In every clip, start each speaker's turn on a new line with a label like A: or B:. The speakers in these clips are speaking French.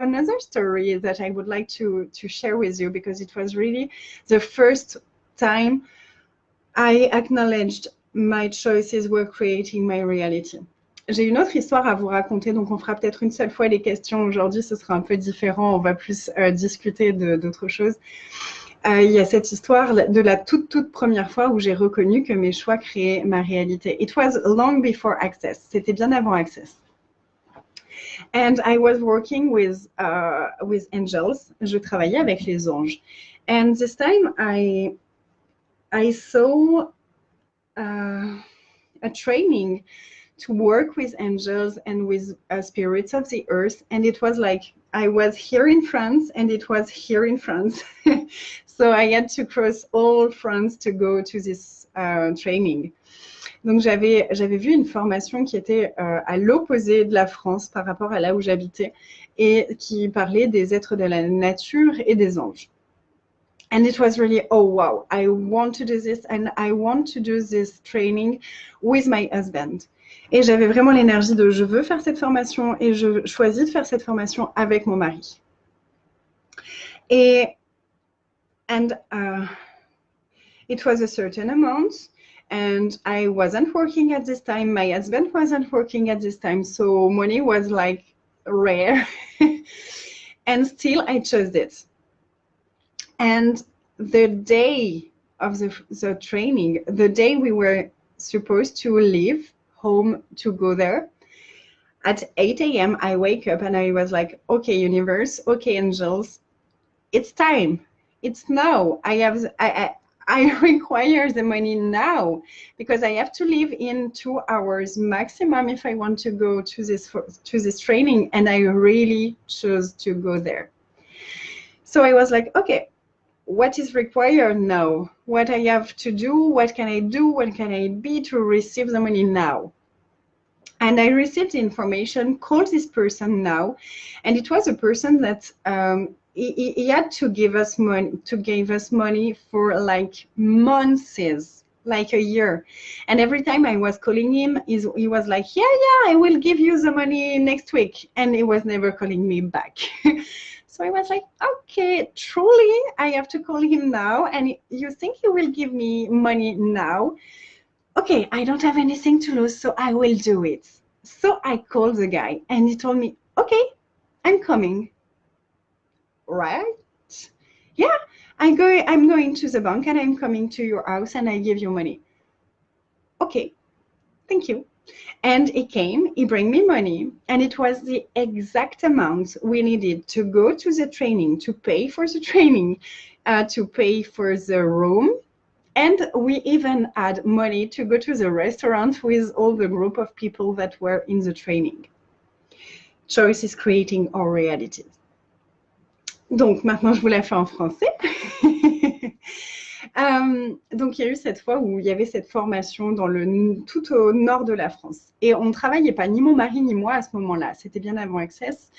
A: another story that I would like to share with you, because it was really the first time I acknowledged my choices were creating my reality. J'ai une autre histoire à vous raconter, donc on fera peut-être une seule fois les questions. Aujourd'hui, ce sera un peu différent, on va plus discuter d'autres choses. Il y a cette histoire de la toute première fois où j'ai reconnu que mes choix créaient ma réalité. It was long before Access. C'était bien avant Access. And I was working with angels. Je travaillais avec les anges. And this time I saw a training to work with angels and with spirits of the earth. And it was like I was here in France and it was here in France. So I had to cross all France to go to this training. Donc j'avais vu une formation qui était à l'opposé de la France par rapport à là où j'habitais et qui parlait des êtres de la nature et des anges. And it was really, oh wow, I want to do this and I want to do this training with my husband. Et j'avais vraiment l'énergie de je veux faire cette formation et je choisis de faire cette formation avec mon mari. And it was a certain amount and I wasn't working at this time. My husband wasn't working at this time. So money was like rare. And still I chose it. And the day of the training, the day we were supposed to leave home to go there, at 8 a.m. I wake up and I was like, okay, universe, okay, angels, it's time. It's now. I require the money now because I have to leave in 2 hours maximum if I want to go to this training, and I really chose to go there. So I was like, okay, what is required now? What I have to do? What can I do? What can I be to receive the money now? And I received the information, call this person now, and it was a person that he had to give us money for like months, like a year. And every time I was calling him, he was like, yeah, I will give you the money next week. And he was never calling me back. So I was like, okay, truly, I have to call him now. And you think you will give me money now? Okay, I don't have anything to lose, so I will do it. So I called the guy and he told me, okay, I'm coming. Right? Yeah, I'm going to the bank and I'm coming to your house and I give you money. Okay, thank you. And he came, he bring me money, and it was the exact amount we needed to go to the training, to pay for the training, to pay for the room. And we even had money to go to the restaurant with all the group of people that were in the training. Choice is creating our reality. Donc, maintenant, je vous la fais en français. Donc, il y a eu cette fois où il y avait cette formation tout au nord de la France. Et on ne travaillait pas, ni mon mari ni moi à ce moment-là. C'était bien avant Access.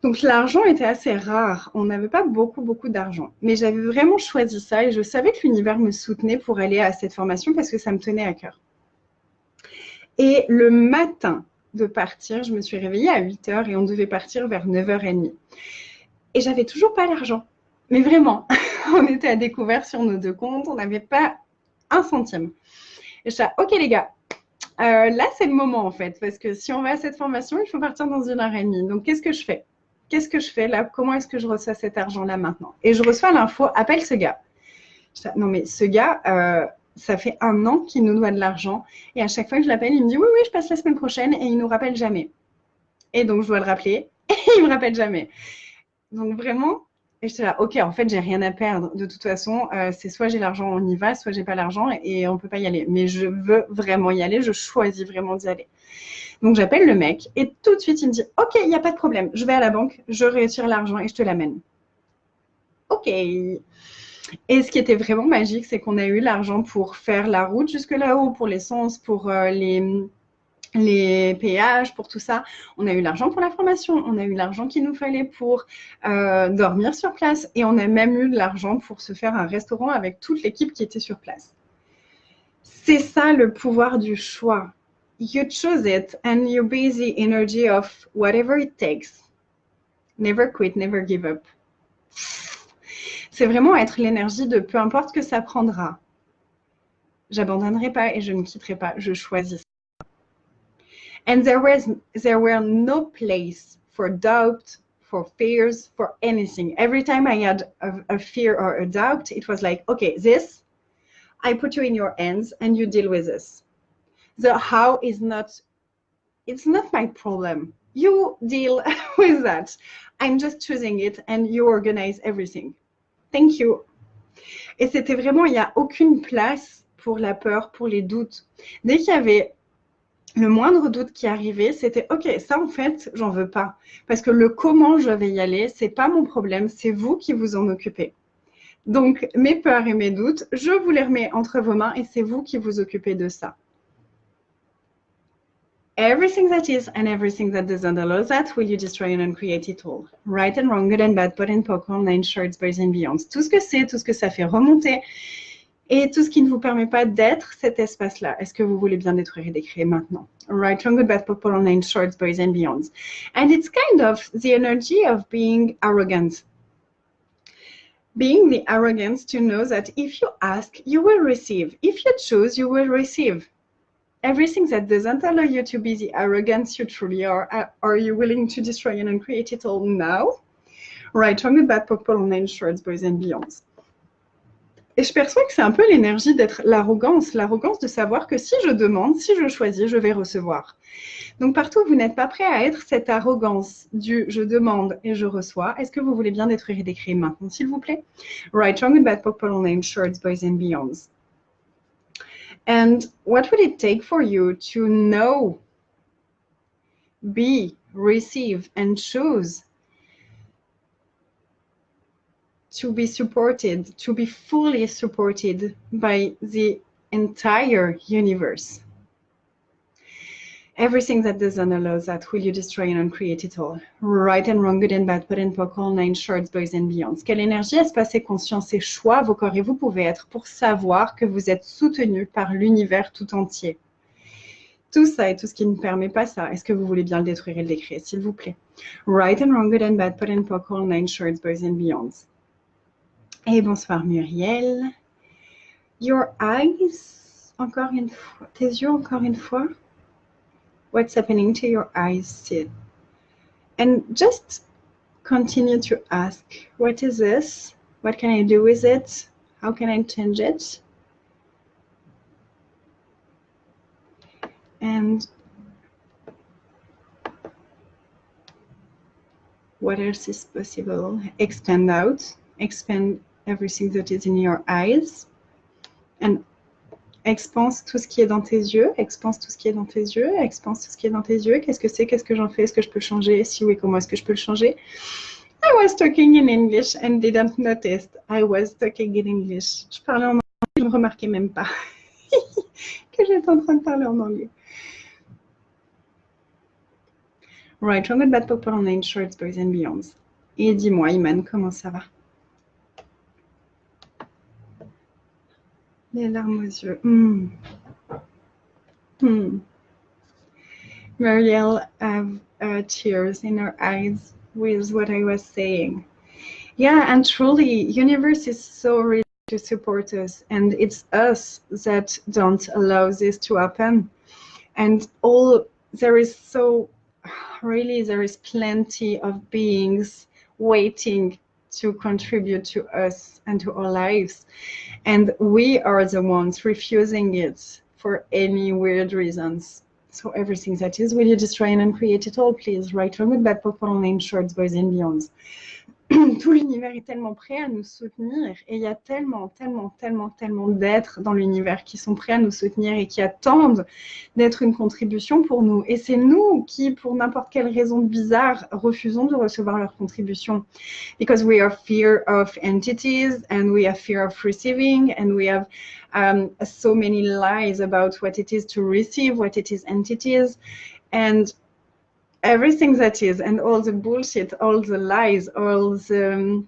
A: Donc, l'argent était assez rare. On n'avait pas beaucoup d'argent. Mais j'avais vraiment choisi ça et je savais que l'univers me soutenait pour aller à cette formation parce que ça me tenait à cœur. Et le matin de partir, je me suis réveillée à 8 h et on devait partir vers 9 h30. Et j'avais toujours pas l'argent. Mais vraiment, on était à découvert sur nos deux comptes, on n'avait pas un centime. Et je suis là, ok les gars, là c'est le moment en fait, parce que si on va à cette formation, il faut partir dans 1 h30. Donc qu'est-ce que je fais? Qu'est-ce que je fais là? Comment est-ce que je reçois cet argent-là maintenant? Et je reçois l'info, appelle ce gars. Je dis, non mais ce gars, ça fait 1 an qu'il nous doit de l'argent. Et à chaque fois que je l'appelle, il me dit, oui, je passe la semaine prochaine et il ne nous rappelle jamais. Et donc je dois le rappeler et il ne me rappelle jamais. Donc vraiment, et j'étais là, ok, en fait, j'ai rien à perdre. De toute façon, c'est soit j'ai l'argent, on y va, soit j'ai pas l'argent et on peut pas y aller. Mais je veux vraiment y aller, je choisis vraiment d'y aller. Donc j'appelle le mec et tout de suite, il me dit, ok, il n'y a pas de problème, je vais à la banque, je retire l'argent et je te l'amène. Ok. Et ce qui était vraiment magique, c'est qu'on a eu l'argent pour faire la route jusque là-haut, pour l'essence, pour les péages, pour tout ça. On a eu l'argent pour la formation, on a eu l'argent qu'il nous fallait pour dormir sur place et on a même eu de l'argent pour se faire un restaurant avec toute l'équipe qui était sur place. C'est ça le pouvoir du choix. You choose it and you be the energy of whatever it takes. Never quit, never give up. C'est vraiment être l'énergie de peu importe ce que ça prendra. J'abandonnerai pas et je ne quitterai pas, je choisis. And there were no place for doubt, for fears, for anything. Every time I had a fear or a doubt, it was like, okay, this, I put you in your hands and you deal with this. The how is not, it's not my problem. You deal with that. I'm just choosing it and you organize everything. Thank you. Et c'était vraiment, il n'y a aucune place pour la peur, pour les doutes. Dès qu'il y avait le moindre doute qui arrivait, c'était « Ok, ça en fait, j'en veux pas. Parce que le comment je vais y aller, c'est pas mon problème, c'est vous qui vous en occupez. Donc, mes peurs et mes doutes, je vous les remets entre vos mains et c'est vous qui vous occupez de ça. » Everything that is and everything that doesn't allow that, will you destroy and uncreate it all? Right and wrong, good and bad, pot and poke, online, shorts, boys and beyonds. Tout ce que c'est, tout ce que ça fait remonter et tout ce qui ne vous permet pas d'être cet espace-là. Est-ce que vous voulez bien détruire et décréer maintenant? Right, wrong, good, bad, poke, online, shorts, boys and beyonds. And it's kind of the energy of being arrogant. Being the arrogance to know that if you ask, you will receive. If you choose, you will receive. Everything that doesn't allow you to be the arrogance you truly are you willing to destroy and uncreate it all now? Right, wrong, good, bad, poke, online, shorts, boys and beyonds. Et je perçois que c'est un peu l'énergie d'être l'arrogance de savoir que si je demande, si je choisis, je vais recevoir. Donc partout où vous n'êtes pas prêt à être cette arrogance du je demande et je reçois, est-ce que vous voulez bien détruire et décréer maintenant, s'il vous plaît? Right, wrong, and bad, poke, online, shorts, boys and beyonds. And what would it take for you to know, be, receive, and choose to be supported, to be fully supported by the entire universe? Everything that doesn't allow that, will you destroy and uncreate it all? Right and wrong, good and bad, pot and poke, online, shorts, boys and beyonds. Quelle énergie, espace et conscience et choix vos corps et vous pouvez être pour savoir que vous êtes soutenu par l'univers tout entier. Tout ça et tout ce qui ne permet pas ça, est-ce que vous voulez bien le détruire et le décréer, s'il vous plaît? Right and wrong, good and bad, pot and poke, online, shorts, boys and beyonds. Et bonsoir Muriel. Your eyes, encore une fois. Tes yeux, encore une fois. What's happening to your eyes still? And just continue to ask, what is this? What can I do with it? How can I change it? And what else is possible? Expand out, expand everything that is in your eyes. And expanse tout ce qui est dans tes yeux, expanse tout ce qui est dans tes yeux, expanse tout ce qui est dans tes yeux. Qu'est-ce que c'est? Qu'est-ce que j'en fais? Est-ce que je peux le changer? Si oui, comment est-ce que je peux le changer? I was talking in English and didn't notice. I was talking in English. Je parlais en anglais, je ne me remarquais même pas que j'étais en train de parler en anglais. Right, wrong, good, bad, poke, online, shorts, boys and beyonds. Et dis-moi, Iman, comment ça va? Les larmes aux yeux. Marielle have tears in her eyes with what I was saying. Yeah, and truly, universe is so ready to support us, and it's us that don't allow this to happen. And there is plenty of beings waiting to contribute to us and to our lives. And we are the ones refusing it for any weird reasons. So everything that is, will you destroy and uncreate it all, please? Right, wrong, good, bad, poke, online, shorts, boys and beyonds. Tout l'univers est tellement prêt à nous soutenir et il y a tellement d'êtres dans l'univers qui sont prêts à nous soutenir et qui attendent d'être une contribution pour nous. Et c'est nous qui, pour n'importe quelle raison bizarre, refusons de recevoir leur contribution. Because we are fear of entities and we have fear of receiving and we have so many lies about what it is to receive, what it is entities. And everything that is, and all the bullshit, all the lies, all the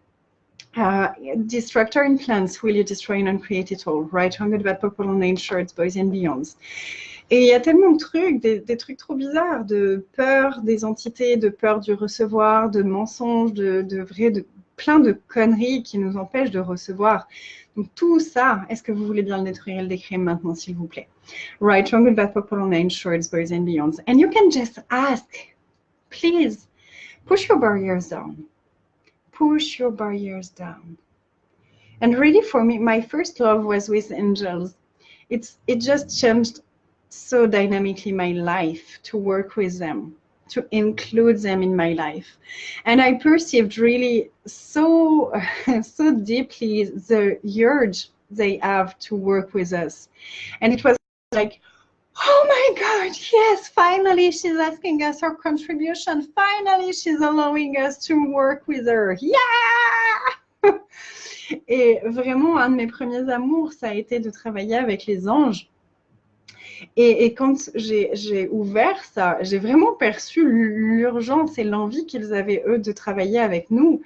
A: destructor implants, will you destroy and uncreate it all? Right, wrong, good, bad, poke, online, shorts, boys and beyonds. Et il y a tellement de trucs, des trucs trop bizarres, de peur des entités, de peur du recevoir, de mensonges, de plein de conneries qui nous empêchent de recevoir. Donc tout ça, est-ce que vous voulez bien le détruire et le décrire maintenant, s'il vous plaît? Right, wrong, good, bad, purple, online, shorts, boys and beyonds. And you can just ask, please, push your barriers down. Push your barriers down. And really, for me, my first love was with angels. It just changed so dynamically my life to work with them, to include them in my life. And I perceived really so deeply the urge they have to work with us. And it was like, oh my God, yes, finally she's asking us her contribution. Finally, she's allowing us to work with her. Yeah! Et vraiment, un de mes premiers amours, ça a été de travailler avec les anges. Et quand j'ai ouvert ça, j'ai vraiment perçu l'urgence et l'envie qu'ils avaient, eux, de travailler avec nous.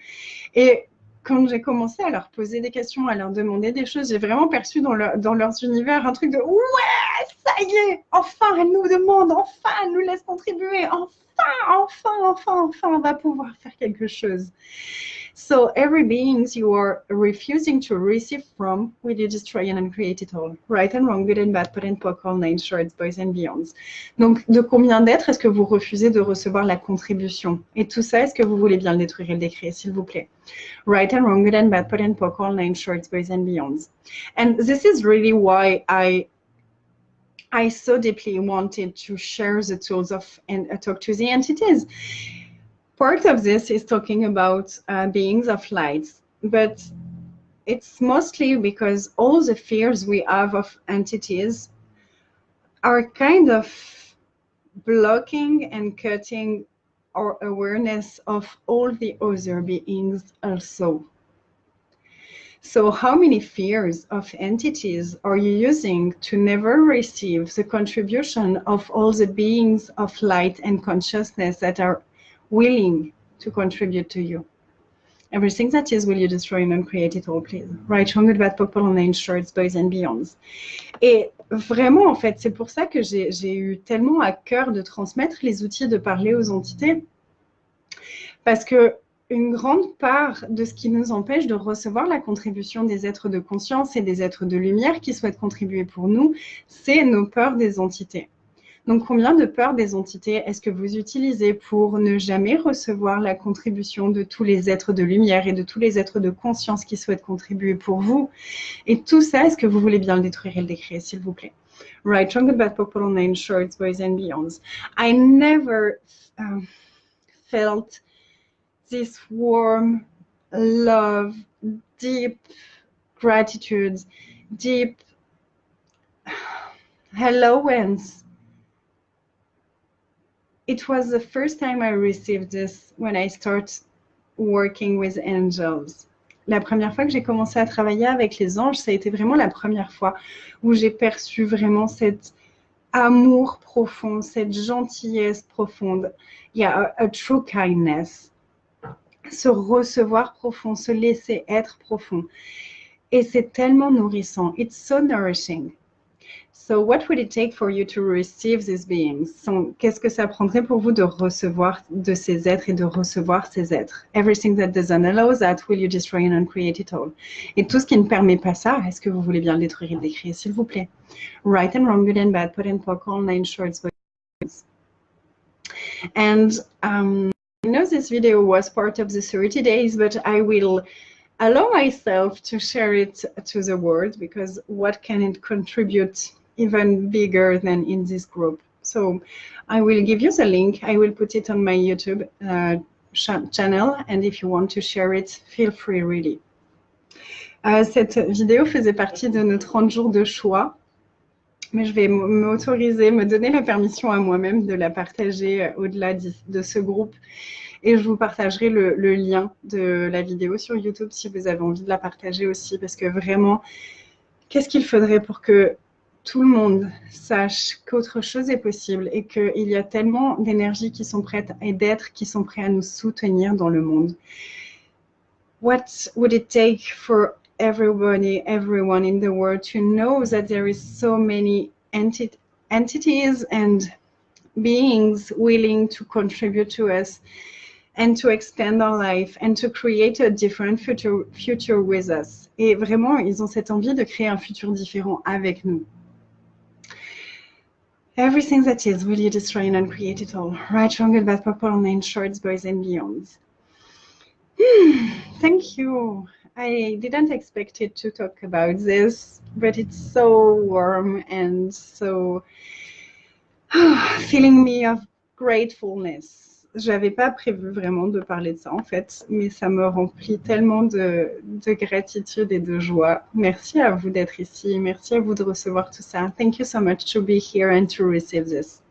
A: Et quand j'ai commencé à leur poser des questions, à leur demander des choses, j'ai vraiment perçu dans leurs univers un truc de « Ouais, ça y est, enfin, elle nous demande, enfin, elle nous laisse contribuer, enfin, on va pouvoir faire quelque chose. » So every beings you are refusing to receive from, will you destroy and uncreate it all? Right and wrong, good and bad, pot and pock, all nine shorts, boys and beyonds. Donc, de combien d'êtres est-ce que vous refusez de recevoir la contribution? Et tout ça, est-ce que vous voulez bien le détruire et le décrire, s'il vous plaît? Right and wrong, good and bad, pot and pock, all nine shorts, boys and beyonds. And this is really why I so deeply wanted to share the tools of and talk to the entities. Part of this is talking about beings of light, but it's mostly because all the fears we have of entities are kind of blocking and cutting our awareness of all the other beings also. So how many fears of entities are you using to never receive the contribution of all the beings of light and consciousness that are willing to contribute to you? Everything that is, will you destroy and uncreate it all, please? Right, wrong, good, bad, purple, nine shorts, boys and beyonds. Et vraiment, en fait, c'est pour ça que j'ai eu tellement à cœur de transmettre les outils, de parler aux entités, parce que une grande part de ce qui nous empêche de recevoir la contribution des êtres de conscience et des êtres de lumière qui souhaitent contribuer pour nous, c'est nos peurs des entités. Donc, combien de peurs des entités est-ce que vous utilisez pour ne jamais recevoir la contribution de tous les êtres de lumière et de tous les êtres de conscience qui souhaitent contribuer pour vous? Et tout ça, est-ce que vous voulez bien le détruire et le décrire, s'il vous plaît? Right, wrong, good, bad, purple, nine shorts, boys and beyonds. I never felt this warm love, deep gratitude, deep allowance. It was the first time I received this when I started working with angels. La première fois que j'ai commencé à travailler avec les anges, ça a été vraiment la première fois où j'ai perçu vraiment cet amour profond, cette gentillesse profonde. Il y a a true kindness. Se recevoir profond, se laisser être profond. Et c'est tellement nourrissant. It's so nourishing. So what would it take for you to receive these beings? Qu'est-ce que ça prendrait pour vous de recevoir de ces êtres et de recevoir ces êtres? Everything that doesn't allow that, will you destroy and uncreate it all? Et tout ce qui ne permet pas ça, est-ce que vous voulez bien le détruire et le décrire, s'il vous plaît? Right and wrong, good and bad, pot and pock, all nine shorts. And I know this video was part of the 30 days, but I will allow myself to share it to the world, because what can it contribute even bigger than in this group? So I will give you the link. I will put it on my YouTube channel, and if you want to share it, feel free, really. Cette vidéo faisait partie de nos 30 jours de choix, mais je vais m'autoriser, me donner la permission à moi-même de la partager au-delà de ce groupe. Et je vous partagerai le lien de la vidéo sur YouTube si vous avez envie de la partager aussi, parce que vraiment, qu'est-ce qu'il faudrait pour que tout le monde sache qu'autre chose est possible et qu'il y a tellement d'énergies qui sont prêtes et d'êtres qui sont prêts à nous soutenir dans le monde. What would it take for everyone in the world to know that there is so many entities and beings willing to contribute to us and to expand our life and to create a different future with us. Et vraiment, ils ont cette envie de créer un futur différent avec nous. Everything that is, will you destroy and uncreate it all? Right, wrong, good, bad, purple, named shorts, boys, and beyonds. Thank you. I didn't expect it to talk about this, but it's so warm and so filling me of gratefulness. J'avais pas prévu vraiment de parler de ça en fait, mais ça me remplit tellement de gratitude et de joie. Merci à vous d'être ici, merci à vous de recevoir tout ça. Thank you so much to be here and to receive this.